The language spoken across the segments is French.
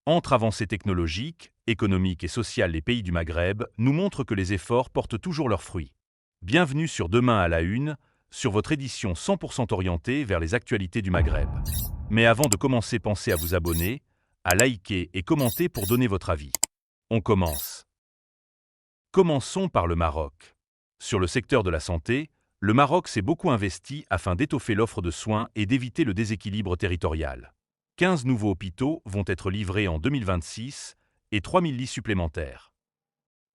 Entre avancées technologiques, économiques et sociales, les pays du Maghreb nous montrent que les efforts portent toujours leurs fruits. Bienvenue sur Demain à la Une, sur votre édition 100% orientée vers les actualités du Maghreb. Mais avant de commencer, pensez à vous abonner, à liker et commenter pour donner votre avis. On commence. Commençons par le Maroc. Sur le secteur de la santé, le Maroc s'est beaucoup investi afin d'étoffer l'offre de soins et d'éviter le déséquilibre territorial. 15 nouveaux hôpitaux vont être livrés en 2026 et 3000 lits supplémentaires.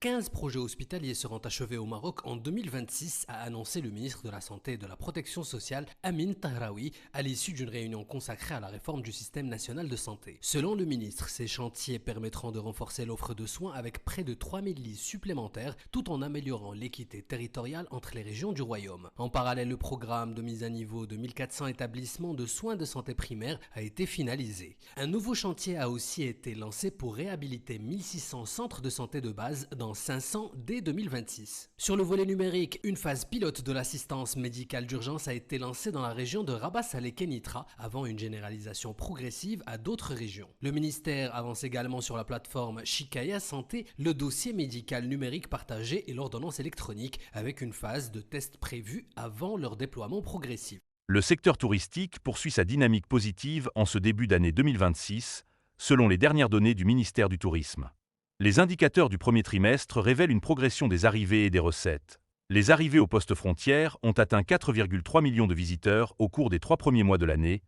15 projets hospitaliers seront achevés au Maroc en 2026, a annoncé le ministre de la Santé et de la Protection sociale, Amin Tahraoui, à l'issue d'une réunion consacrée à la réforme du système national de santé. Selon le ministre, ces chantiers permettront de renforcer l'offre de soins avec près de 3000 lits supplémentaires, tout en améliorant l'équité territoriale entre les régions du royaume. En parallèle, le programme de mise à niveau de 1400 établissements de soins de santé primaire a été finalisé. Un nouveau chantier a aussi été lancé pour réhabiliter 1600 centres de santé de base dans 500 dès 2026. Sur le volet numérique, une phase pilote de l'assistance médicale d'urgence a été lancée dans la région de Rabat-Salé-Kenitra avant une généralisation progressive à d'autres régions. Le ministère avance également sur la plateforme Shikaya Santé le dossier médical numérique partagé et l'ordonnance électronique avec une phase de test prévue avant leur déploiement progressif. Le secteur touristique poursuit sa dynamique positive en ce début d'année 2026, selon les dernières données du ministère du Tourisme. Les indicateurs du premier trimestre révèlent une progression des arrivées et des recettes. Les arrivées aux postes frontières ont atteint 4,3 millions de visiteurs au cours des 3 premiers mois de l'année,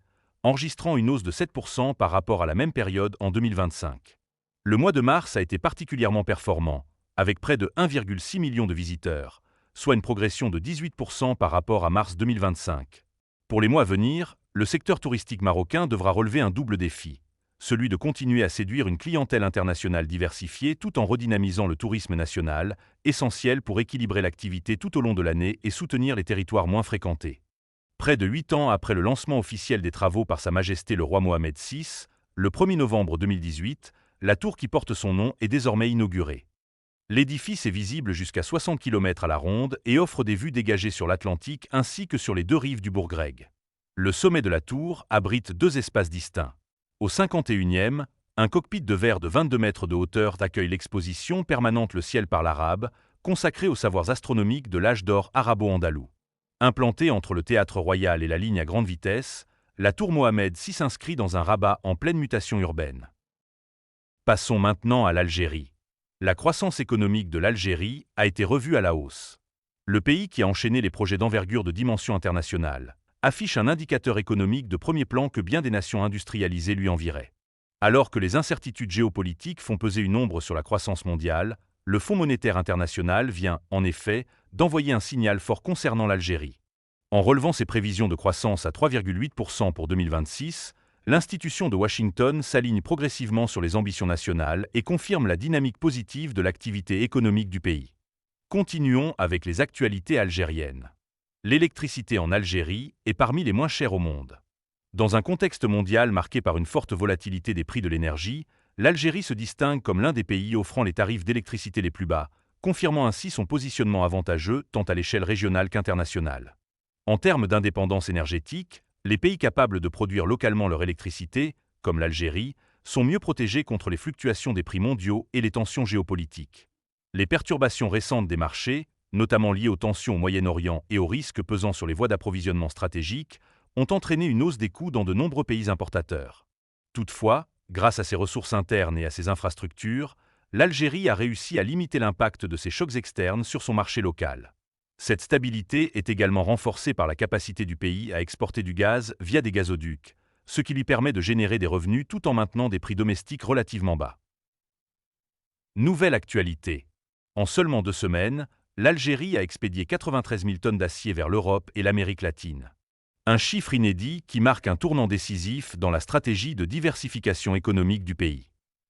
enregistrant une hausse de 7% par rapport à la même période en 2025. Le mois de mars a été particulièrement performant, avec près de 1,6 million de visiteurs, soit une progression de 18% par rapport à mars 2025. Pour les mois à venir, le secteur touristique marocain devra relever un double défi. Celui de continuer à séduire une clientèle internationale diversifiée tout en redynamisant le tourisme national, essentiel pour équilibrer l'activité tout au long de l'année et soutenir les territoires moins fréquentés. Près de 8 ans après le lancement officiel des travaux par Sa Majesté le roi Mohamed VI, le 1er novembre 2018, la tour qui porte son nom est désormais inaugurée. L'édifice est visible jusqu'à 60 km à la ronde et offre des vues dégagées sur l'Atlantique ainsi que sur les deux rives du Bourgreg. Le sommet de la tour abrite 2 espaces distincts. Au 51e, un cockpit de verre de 22 mètres de hauteur accueille l'exposition permanente Le ciel par l'arabe, consacrée aux savoirs astronomiques de l'âge d'or arabo-andalou. Implantée entre le théâtre royal et la ligne à grande vitesse, la tour Mohamed VI s'inscrit dans un Rabat en pleine mutation urbaine. Passons maintenant à l'Algérie. La croissance économique de l'Algérie a été revue à la hausse. Le pays qui a enchaîné les projets d'envergure de dimension internationale affiche un indicateur économique de premier plan que bien des nations industrialisées lui envieraient. Alors que les incertitudes géopolitiques font peser une ombre sur la croissance mondiale, le Fonds monétaire international vient, en effet, d'envoyer un signal fort concernant l'Algérie. En relevant ses prévisions de croissance à 3,8% pour 2026, l'institution de Washington s'aligne progressivement sur les ambitions nationales et confirme la dynamique positive de l'activité économique du pays. Continuons avec les actualités algériennes. L'électricité en Algérie est parmi les moins chères au monde. Dans un contexte mondial marqué par une forte volatilité des prix de l'énergie, l'Algérie se distingue comme l'un des pays offrant les tarifs d'électricité les plus bas, confirmant ainsi son positionnement avantageux tant à l'échelle régionale qu'internationale. En termes d'indépendance énergétique, les pays capables de produire localement leur électricité, comme l'Algérie, sont mieux protégés contre les fluctuations des prix mondiaux et les tensions géopolitiques. Les perturbations récentes des marchés, notamment liées aux tensions au Moyen-Orient et aux risques pesant sur les voies d'approvisionnement stratégiques, ont entraîné une hausse des coûts dans de nombreux pays importateurs. Toutefois, grâce à ses ressources internes et à ses infrastructures, l'Algérie a réussi à limiter l'impact de ces chocs externes sur son marché local. Cette stabilité est également renforcée par la capacité du pays à exporter du gaz via des gazoducs, ce qui lui permet de générer des revenus tout en maintenant des prix domestiques relativement bas. Nouvelle actualité. En seulement 2 semaines, l'Algérie a expédié 93 000 tonnes d'acier vers l'Europe et l'Amérique latine. Un chiffre inédit qui marque un tournant décisif dans la stratégie de diversification économique du pays.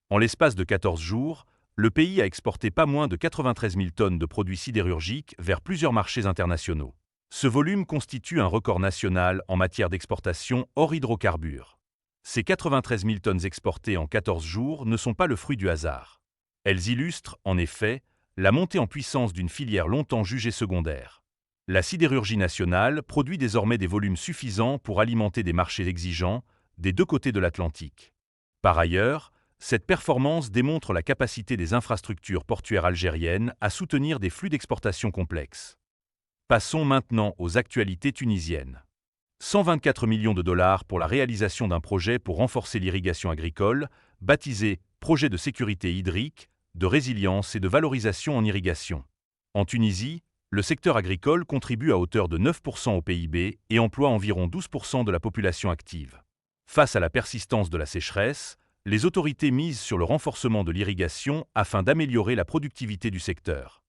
En l'espace de 14 jours, le pays a exporté pas moins de 93 000 tonnes de produits sidérurgiques vers plusieurs marchés internationaux. Ce volume constitue un record national en matière d'exportation hors hydrocarbures. Ces 93 000 tonnes exportées en 14 jours ne sont pas le fruit du hasard. Elles illustrent, en effet, la montée en puissance d'une filière longtemps jugée secondaire. La sidérurgie nationale produit désormais des volumes suffisants pour alimenter des marchés exigeants des 2 côtés de l'Atlantique. Par ailleurs, Cette performance démontre la capacité des infrastructures portuaires algériennes à soutenir des flux d'exportation complexes. Passons maintenant aux actualités tunisiennes. 124 millions de dollars pour la réalisation d'un projet pour renforcer l'irrigation agricole, baptisé Projet de sécurité hydrique, de résilience et de valorisation en irrigation. En Tunisie, le secteur agricole contribue à hauteur de 9% au PIB et emploie environ 12% de la population active. Face à la persistance de la sécheresse, les autorités misent sur le renforcement de l'irrigation afin d'améliorer la productivité du secteur.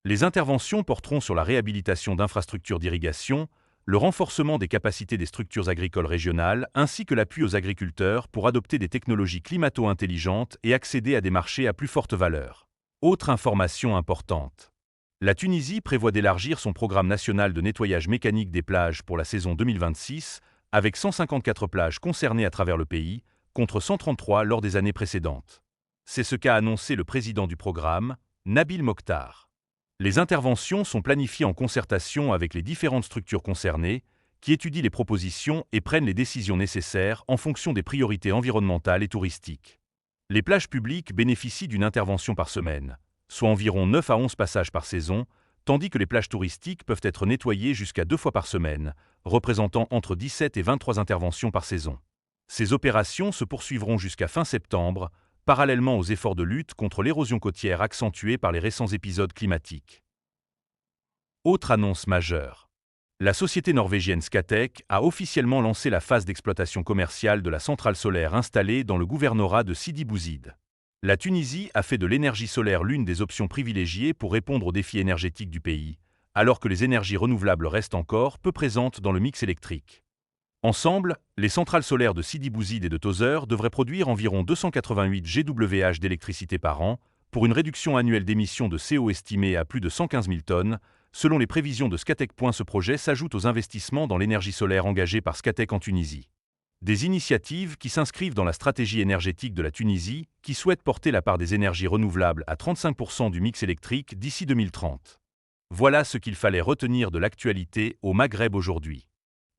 Les interventions porteront sur la réhabilitation d'infrastructures d'irrigation, le renforcement des capacités des structures agricoles régionales ainsi que l'appui aux agriculteurs pour adopter des technologies climato-intelligentes et accéder à des marchés à plus forte valeur. Autre information importante. La Tunisie prévoit d'élargir son programme national de nettoyage mécanique des plages pour la saison 2026, avec 154 plages concernées à travers le pays, contre 133 lors des années précédentes. C'est ce qu'a annoncé le président du programme, Nabil Mokhtar. Les interventions sont planifiées en concertation avec les différentes structures concernées, qui étudient les propositions et prennent les décisions nécessaires en fonction des priorités environnementales et touristiques. Les plages publiques bénéficient d'une intervention par semaine, soit environ 9 à 11 passages par saison, tandis que les plages touristiques peuvent être nettoyées jusqu'à 2 fois par semaine, représentant entre 17 et 23 interventions par saison. Ces opérations se poursuivront jusqu'à fin septembre, parallèlement aux efforts de lutte contre l'érosion côtière accentuée par les récents épisodes climatiques. Autre annonce majeure. La société norvégienne Scatec a officiellement lancé la phase d'exploitation commerciale de la centrale solaire installée dans le gouvernorat de Sidi Bouzid. La Tunisie a fait de l'énergie solaire l'une des options privilégiées pour répondre aux défis énergétiques du pays, alors que les énergies renouvelables restent encore peu présentes dans le mix électrique. Ensemble, les centrales solaires de Sidi Bouzid et de Tozeur devraient produire environ 288 GWh d'électricité par an, pour une réduction annuelle d'émissions de CO estimée à plus de 115 000 tonnes. Selon les prévisions de Scatec. Ce projet s'ajoute aux investissements dans l'énergie solaire engagés par Scatec en Tunisie. Des initiatives qui s'inscrivent dans la stratégie énergétique de la Tunisie, qui souhaite porter la part des énergies renouvelables à 35% du mix électrique d'ici 2030. Voilà ce qu'il fallait retenir de l'actualité au Maghreb aujourd'hui.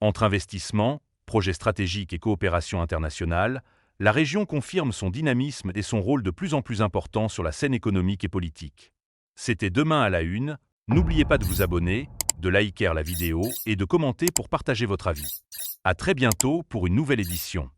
Entre investissements, projets stratégiques et coopération internationale, la région confirme son dynamisme et son rôle de plus en plus important sur la scène économique et politique. C'était Demain à la Une. N'oubliez pas de vous abonner, de liker la vidéo et de commenter pour partager votre avis. À très bientôt pour une nouvelle édition.